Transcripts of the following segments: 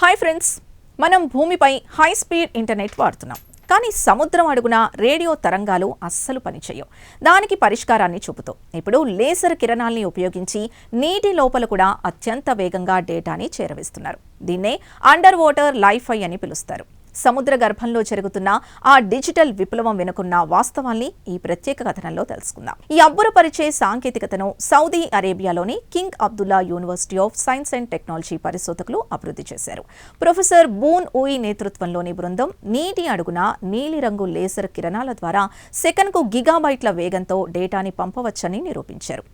Hi friends, మనం భూమిపై high speed internet వాడుతున్నాం. కానీ సముద్రం అడుగున రేడియో తరంగాలు అస్సలు పనిచేయవు. దానికి పరిష్కారాన్ని చూపుతూ ఇప్పుడు లేజర్ కిరణాల్ని ఉపయోగించి నీటి లోపల కూడా అత్యంత వేగంగా డేటాని చేరవేస్తున్నారు. దీన్నే అండర్ వాటర్ లైఫై అని పిలుస్తారు. సముద్ర గర్భంలో జరుగుతున్న ఆ డిజిటల్ విప్లవం వెనుకున్న వాస్తవాల్ని ఈ ప్రత్యేక కథనంలో తెలుసుకుందాం. ఈ అబ్బురపరిచే సాంకేతికతను సౌదీ అరేబియాలోని King Abdullah university of science and technology పరిశోధకులు అభివృద్ధి చేశారు. ప్రొఫెసర్ బూన్ ఊయి నేతృత్వంలోని బృందం నీటి అడుగున నీలిరంగు లేజర్ కిరణాల ద్వారా సెకన్కు గిగాబైట్ల వేగంతో డేటాని పంపవచ్చని నిరూపించారు.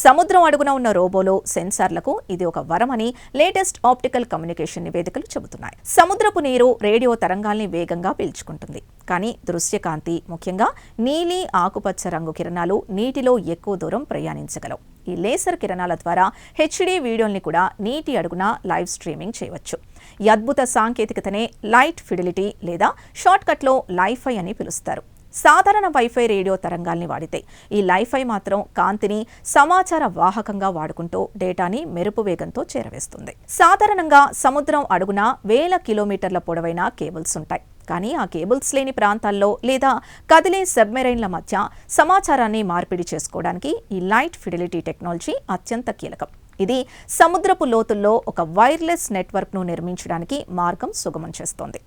సముద్రం అడుగున ఉన్న రోబోలో సెన్సార్లకు ఇది ఒక వరమని లేటెస్ట్ ఆప్టికల్ కమ్యూనికేషన్ నివేదికలు చెబుతున్నాయి. సముద్రపు నీరు రేడియో తరంగాల్ని వేగంగా పీల్చుకుంటుంది. కానీ దృశ్యకాంతి, ముఖ్యంగా నీలి ఆకుపచ్చ రంగు కిరణాలు నీటిలో ఎక్కువ దూరం ప్రయాణించగలవు. ఈ లేజర్ కిరణాల ద్వారా హెచ్డీ వీడియోల్ని కూడా నీటి అడుగున లైవ్ స్ట్రీమింగ్ చేయవచ్చు. ఈ అద్భుత సాంకేతికతనే లైట్ ఫిడిలిటీ లేదా షార్ట్కట్లో లైఫై అని పిలుస్తారు. సాధారణ వైఫై రేడియో తరంగాల్ని వాడితే ఈ లైఫై మాత్రం కాంతిని సమాచార వాహకంగా వాడుకుంటూ డేటాని మెరుపు వేగంతో చేరవేస్తుంది. సాధారణంగా సముద్రం అడుగున వేల కిలోమీటర్ల పొడవైన కేబుల్స్ ఉంటాయి. కానీ ఆ కేబుల్స్ లేని ప్రాంతాల్లో లేదా కదిలే సబ్మెరైన్ల మధ్య సమాచారాన్ని మార్పిడి చేసుకోవడానికి ఈ లైట్ ఫిడిలిటీ టెక్నాలజీ అత్యంత కీలకం. ఇది సముద్రపు లోతుల్లో ఒక వైర్లెస్ నెట్వర్క్ను నిర్మించడానికి మార్గం సుగమం చేస్తోంది.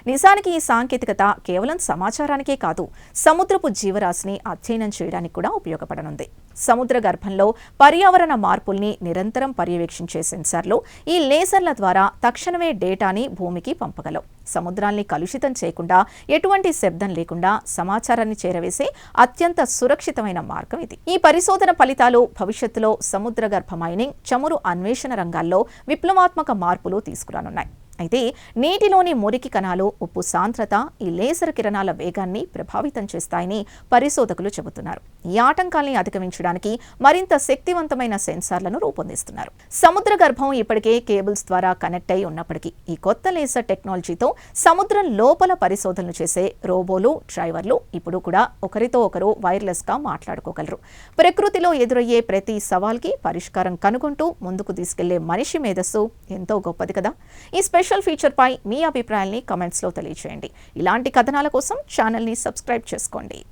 నిజానికి ఈ సాంకేతికత కేవలం సమాచారానికే కాదు, సముద్రపు జీవరాశిని అధ్యయనం చేయడానికి కూడా ఉపయోగపడనుంది. సముద్ర గర్భంలో పర్యావరణ మార్పుల్ని నిరంతరం పర్యవేక్షించే సెన్సార్లు ఈ లేజర్ల ద్వారా తక్షణమే డేటాని భూమికి పంపగలవు. సముద్రాల్ని కలుషితం చేయకుండా, ఎటువంటి శబ్దం లేకుండా సమాచారాన్ని చేరవేసే అత్యంత సురక్షితమైన మార్గం ఇది. ఈ పరిశోధన ఫలితాలు భవిష్యత్తులో సముద్ర గర్భ మైనింగ్, చమురు అన్వేషణ రంగాల్లో విప్లవాత్మక మార్పులు తీసుకురానున్నాయి. అయితే నీటిలోని మురికి కణాలు, ఉప్పు సాంద్రత ఈ లేజర్ కిరణాల వేగాన్ని ప్రభావితం చేస్తాయని పరిశోధకులు చెబుతున్నారు. ఈ ఆటంకాల్ని అధిగమించడానికి మరింత శక్తివంతమైన సెన్సార్లను రూపొందిస్తున్నారు. సముద్ర గర్భం ఇప్పటికే కేబుల్స్ ద్వారా కనెక్ట్ అయి ఉన్నప్పటికీ ఈ కొత్త లేజర్ టెక్నాలజీతో సముద్రం లోపల పరిశోధనలు చేసే రోబోలు, డ్రైవర్లు ఇప్పుడు కూడా ఒకరితో ఒకరు వైర్లెస్ గా మాట్లాడుకోగలరు. ప్రకృతిలో ఎదురయ్యే ప్రతి సవాల్కి పరిష్కారం కనుగొంటూ ముందుకు తీసుకెళ్లే మనిషి మేధస్సు ఎంతో గొప్పది కదా. ఈ స్పెషల్ ఫీచర్ పై మీ అభిప్రాయాల్ని కామెంట్స్ లో తెలియజేయండి. ఇలాంటి కథనాల కోసం ఛానల్ ని సబ్స్క్రైబ్ చేసుకోండి.